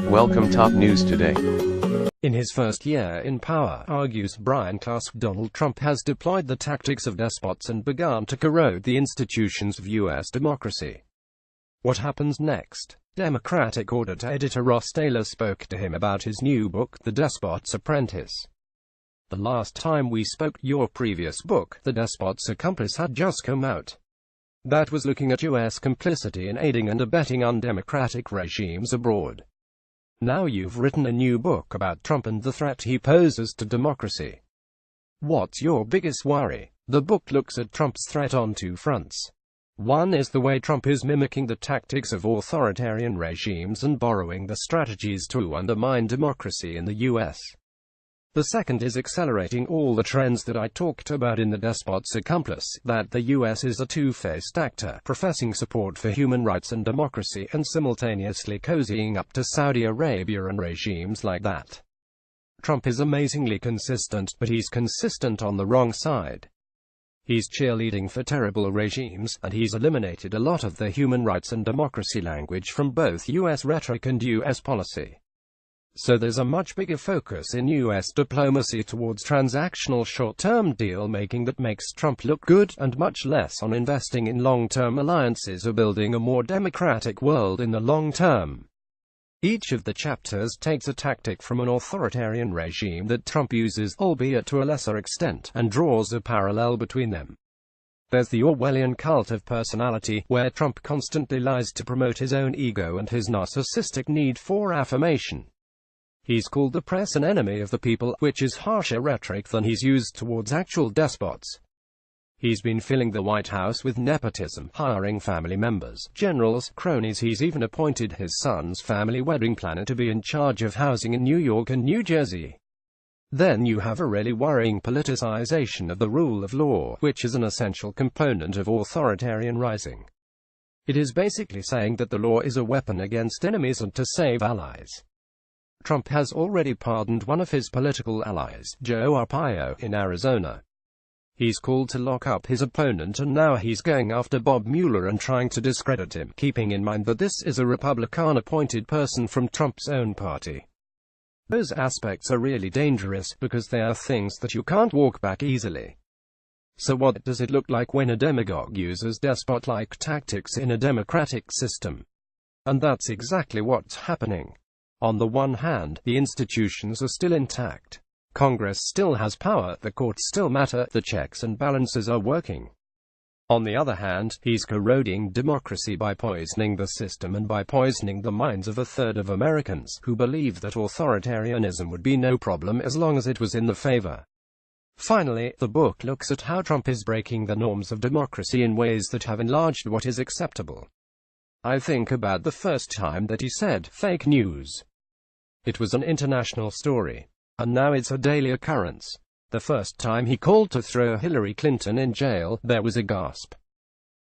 Welcome top news today. In his first year in power, argues Brian Klaas, Donald Trump has deployed the tactics of despots and begun to corrode the institutions of U.S. democracy. What happens next? Democratic Audit editor Ros T spoke to him about his new book, The Despot's Apprentice. The last time we spoke, your previous book, The Despot's Accomplice, had just come out. That was looking at U.S. complicity in aiding and abetting undemocratic regimes abroad. Now you've written a new book about Trump and the threat he poses to democracy. What's your biggest worry? The book looks at Trump's threat on two fronts. One is the way Trump is mimicking the tactics of authoritarian regimes and borrowing the strategies to undermine democracy in the U.S. The second is accelerating all the trends that I talked about in The Despot's Accomplice, that the U.S. is a two-faced actor, professing support for human rights and democracy and simultaneously cozying up to Saudi Arabia and regimes like that. Trump is amazingly consistent, but he's consistent on the wrong side. He's cheerleading for terrible regimes, and he's eliminated a lot of the human rights and democracy language from both U.S. rhetoric and U.S. policy. So there's a much bigger focus in U.S. diplomacy towards transactional short-term deal-making that makes Trump look good, and much less on investing in long-term alliances or building a more democratic world in the long term. Each of the chapters takes a tactic from an authoritarian regime that Trump uses, albeit to a lesser extent, and draws a parallel between them. There's the Orwellian cult of personality, where Trump constantly lies to promote his own ego and his narcissistic need for affirmation. He's called the press an enemy of the people, which is harsher rhetoric than he's used towards actual despots. He's been filling the White House with nepotism, hiring family members, generals, cronies. He's even appointed his son's family wedding planner to be in charge of housing in New York and New Jersey. Then you have a really worrying politicization of the rule of law, which is an essential component of authoritarian rising. It is basically saying that the law is a weapon against enemies and to save allies. Trump has already pardoned one of his political allies, Joe Arpaio, in Arizona. He's called to lock up his opponent, and now he's going after Bob Mueller and trying to discredit him, keeping in mind that this is a Republican-appointed person from Trump's own party. Those aspects are really dangerous, because they are things that you can't walk back easily. So what does it look like when a demagogue uses despot-like tactics in a democratic system? And that's exactly what's happening. On the one hand, the institutions are still intact. Congress still has power, the courts still matter, the checks and balances are working. On the other hand, he's corroding democracy by poisoning the system and by poisoning the minds of a third of Americans, who believe that authoritarianism would be no problem as long as it was in their favor. Finally, the book looks at how Trump is breaking the norms of democracy in ways that have enlarged what is acceptable. I think about the first time that he said, "fake news." It was an international story. And now it's a daily occurrence. The first time he called to throw Hillary Clinton in jail, there was a gasp.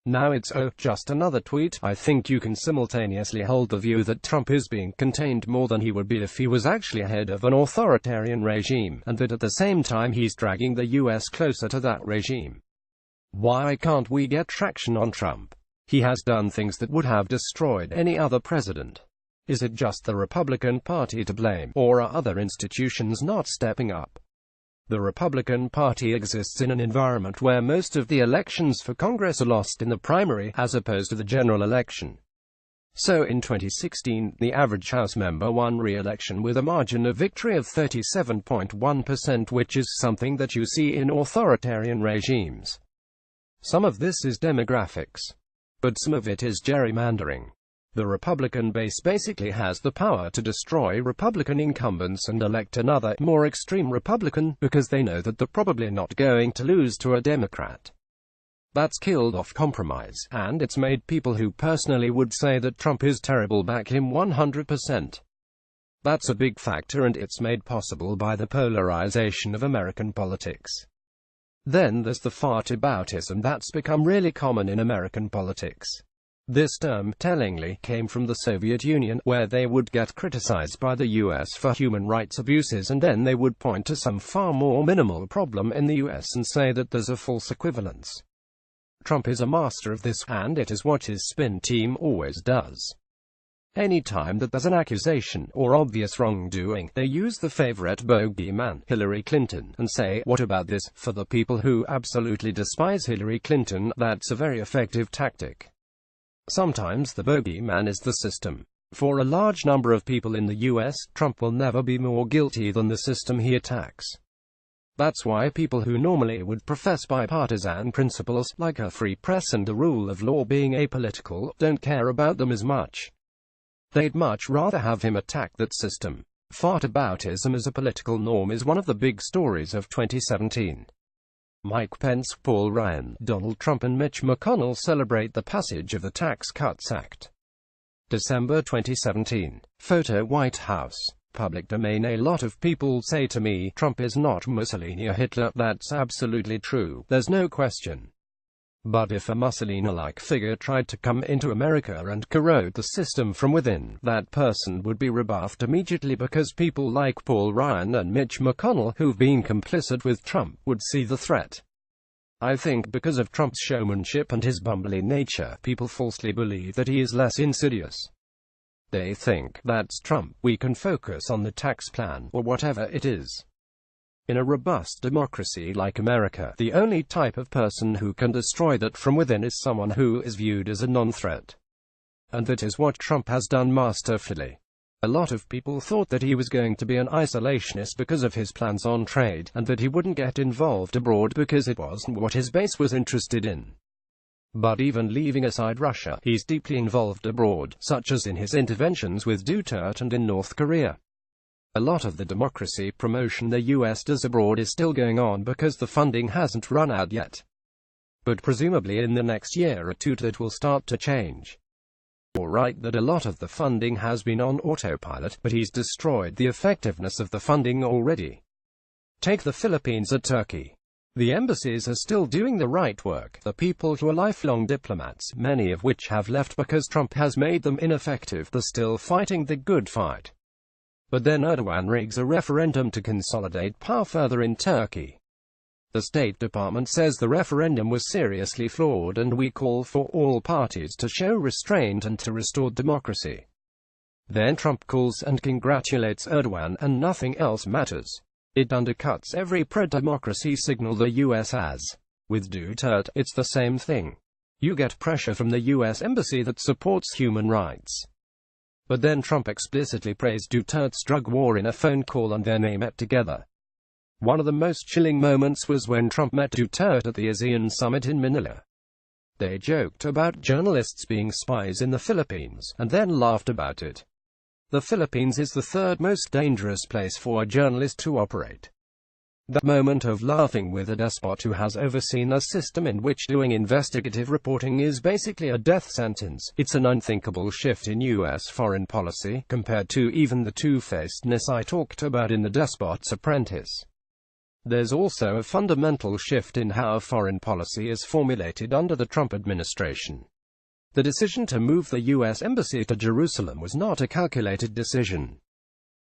Now it's, oh, just another tweet. I think you can simultaneously hold the view that Trump is being contained more than he would be if he was actually head of an authoritarian regime, and that at the same time he's dragging the US closer to that regime. Why can't we get traction on Trump? He has done things that would have destroyed any other president. Is it just the Republican Party to blame, or are other institutions not stepping up? The Republican Party exists in an environment where most of the elections for Congress are lost in the primary, as opposed to the general election. So in 2016, the average House member won re-election with a margin of victory of 37.1%, which is something that you see in authoritarian regimes. Some of this is demographics. But some of it is gerrymandering. The Republican base basically has the power to destroy Republican incumbents and elect another, more extreme Republican, because they know that they're probably not going to lose to a Democrat. That's killed off compromise, and it's made people who personally would say that Trump is terrible back him 100%. That's a big factor, and it's made possible by the polarization of American politics. Then there's the fart-aboutism that's become really common in American politics. This term, tellingly, came from the Soviet Union, where they would get criticized by the US for human rights abuses, and then they would point to some far more minimal problem in the US and say that there's a false equivalence. Trump is a master of this, and it is what his spin team always does. Any time that there's an accusation or obvious wrongdoing, they use the favorite bogeyman, Hillary Clinton, and say, "What about this?" For the people who absolutely despise Hillary Clinton, that's a very effective tactic. Sometimes the bogeyman is the system. For a large number of people in the US, Trump will never be more guilty than the system he attacks. That's why people who normally would profess bipartisan principles, like a free press and the rule of law being apolitical, don't care about them as much. They'd much rather have him attack that system. Fartaboutism as a political norm is one of the big stories of 2017. Mike Pence, Paul Ryan, Donald Trump and Mitch McConnell celebrate the passage of the Tax Cuts Act. December 2017. Photo White House. Public domain. A lot of people say to me, Trump is not Mussolini or Hitler. That's absolutely true. There's no question. But if a Mussolini-like figure tried to come into America and corrode the system from within, that person would be rebuffed immediately because people like Paul Ryan and Mitch McConnell, who've been complicit with Trump, would see the threat. I think because of Trump's showmanship and his bumbling nature, people falsely believe that he is less insidious. They think, "That's Trump, we can focus on the tax plan," or whatever it is. In a robust democracy like America, the only type of person who can destroy that from within is someone who is viewed as a non-threat. And that is what Trump has done masterfully. A lot of people thought that he was going to be an isolationist because of his plans on trade, and that he wouldn't get involved abroad because it wasn't what his base was interested in. But even leaving aside Russia, he's deeply involved abroad, such as in his interventions with Duterte and in North Korea. A lot of the democracy promotion the US does abroad is still going on because the funding hasn't run out yet. But presumably in the next year or two that will start to change. You're right that a lot of the funding has been on autopilot, but he's destroyed the effectiveness of the funding already. Take the Philippines or Turkey. The embassies are still doing the right work. The people who are lifelong diplomats, many of which have left because Trump has made them ineffective, they're still fighting the good fight. But then Erdogan rigs a referendum to consolidate power further in Turkey. The State Department says the referendum was seriously flawed and we call for all parties to show restraint and to restore democracy. Then Trump calls and congratulates Erdogan and nothing else matters. It undercuts every pro-democracy signal the US has. With Duterte, it's the same thing. You get pressure from the US embassy that supports human rights. But then Trump explicitly praised Duterte's drug war in a phone call and then they met together. One of the most chilling moments was when Trump met Duterte at the ASEAN summit in Manila. They joked about journalists being spies in the Philippines, and then laughed about it. The Philippines is the third most dangerous place for a journalist to operate. That moment of laughing with a despot who has overseen a system in which doing investigative reporting is basically a death sentence. It's an unthinkable shift in US foreign policy, compared to even the two-facedness I talked about in The Despot's Apprentice. There's also a fundamental shift in how foreign policy is formulated under the Trump administration. The decision to move the US embassy to Jerusalem was not a calculated decision.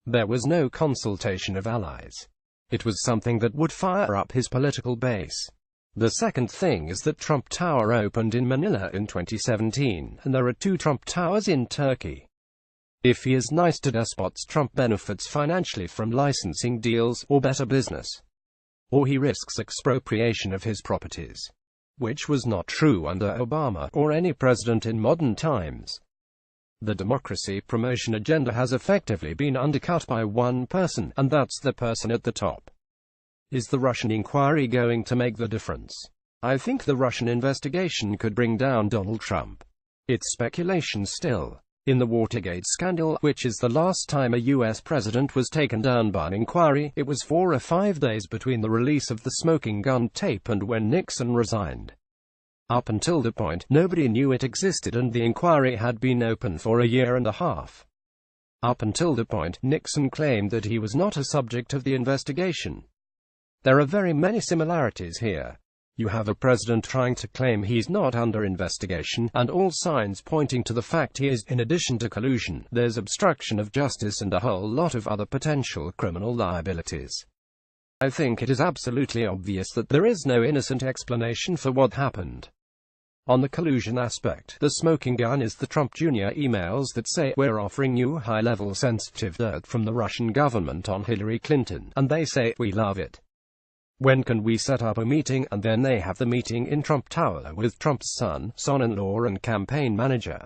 There was no consultation of allies. It was something that would fire up his political base. The second thing is that Trump Tower opened in Manila in 2017, and there are 2 Trump Towers in Turkey. If he is nice to despots, Trump benefits financially from licensing deals, or better business. Or he risks expropriation of his properties. Which was not true under Obama, or any president in modern times. The democracy promotion agenda has effectively been undercut by one person, and that's the person at the top. Is the Russian inquiry going to make the difference? I think the Russian investigation could bring down Donald Trump. It's speculation still. In the Watergate scandal, which is the last time a US president was taken down by an inquiry, it was 4 or 5 days between the release of the smoking gun tape and when Nixon resigned. Up until that point, nobody knew it existed and the inquiry had been open for a year and a half. Up until that point, Nixon claimed that he was not a subject of the investigation. There are very many similarities here. You have a president trying to claim he's not under investigation, and all signs pointing to the fact he is. In addition to collusion, there's obstruction of justice and a whole lot of other potential criminal liabilities. I think it is absolutely obvious that there is no innocent explanation for what happened. On the collusion aspect, the smoking gun is the Trump Jr. emails that say, "We're offering you high-level sensitive dirt from the Russian government on Hillary Clinton," and they say, "We love it. When can we set up a meeting?" And then they have the meeting in Trump Tower with Trump's son-in-law and campaign manager.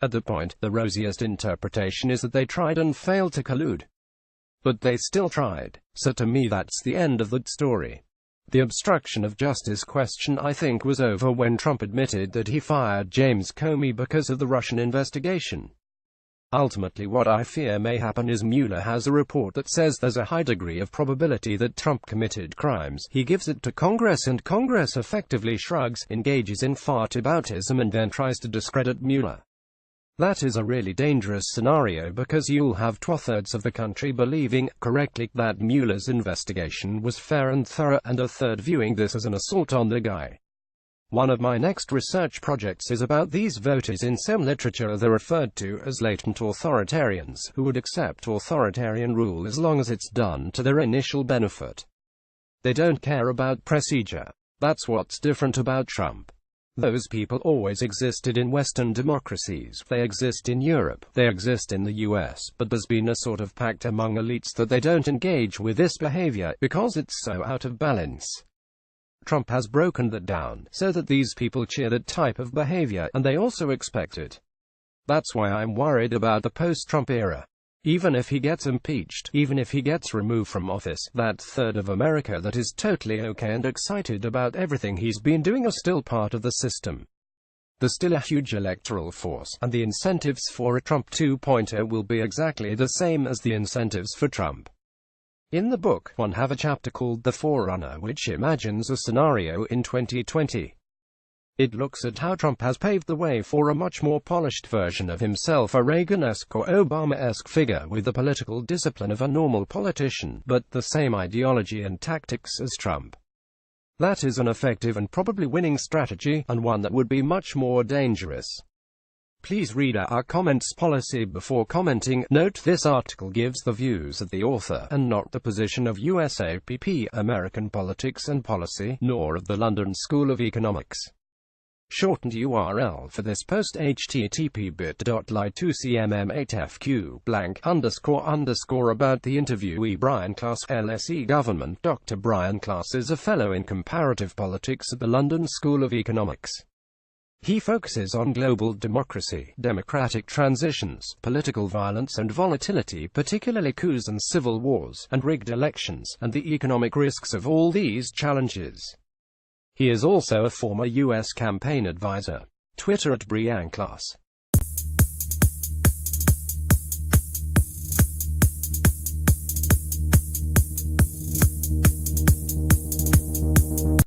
At the point, the rosiest interpretation is that they tried and failed to collude. But they still tried. So to me that's the end of that story. The obstruction of justice question, I think, was over when Trump admitted that he fired James Comey because of the Russian investigation. Ultimately, what I fear may happen is Mueller has a report that says there's a high degree of probability that Trump committed crimes. He gives it to Congress, and Congress effectively shrugs, engages in fartaboutism, and then tries to discredit Mueller. That is a really dangerous scenario, because you'll have 2/3 of the country believing, correctly, that Mueller's investigation was fair and thorough, and a third viewing this as an assault on the guy. One of my next research projects is about these voters. In some literature they're referred to as latent authoritarians, who would accept authoritarian rule as long as it's done to their initial benefit. They don't care about procedure. That's what's different about Trump. Those people always existed in Western democracies, they exist in Europe, they exist in the US, but there's been a sort of pact among elites that they don't engage with this behavior, because it's so out of balance. Trump has broken that down, so that these people cheer that type of behavior, and they also expect it. That's why I'm worried about the post-Trump era. Even if he gets impeached, even if he gets removed from office, that third of America that is totally okay and excited about everything he's been doing are still part of the system. There's still a huge electoral force, and the incentives for a Trump 2.0 will be exactly the same as the incentives for Trump. In the book, I have a chapter called The Forerunner, which imagines a scenario in 2020. It looks at how Trump has paved the way for a much more polished version of himself, a Reagan-esque or Obama-esque figure with the political discipline of a normal politician, but the same ideology and tactics as Trump. That is an effective and probably winning strategy, and one that would be much more dangerous. Please read our comments policy before commenting. Note this article gives the views of the author, and not the position of USAPP, American Politics and Policy, nor of the London School of Economics. Shortened URL for this post: http://bit.ly2cmm8fq___ about the interviewee Brian Klaas, LSE Government. Dr. Brian Klaas is a fellow in comparative politics at the London School of Economics. He focuses on global democracy, democratic transitions, political violence and volatility, particularly coups and civil wars, and rigged elections, and the economic risks of all these challenges. He is also a former U.S. campaign advisor. Twitter @Brian Klaas.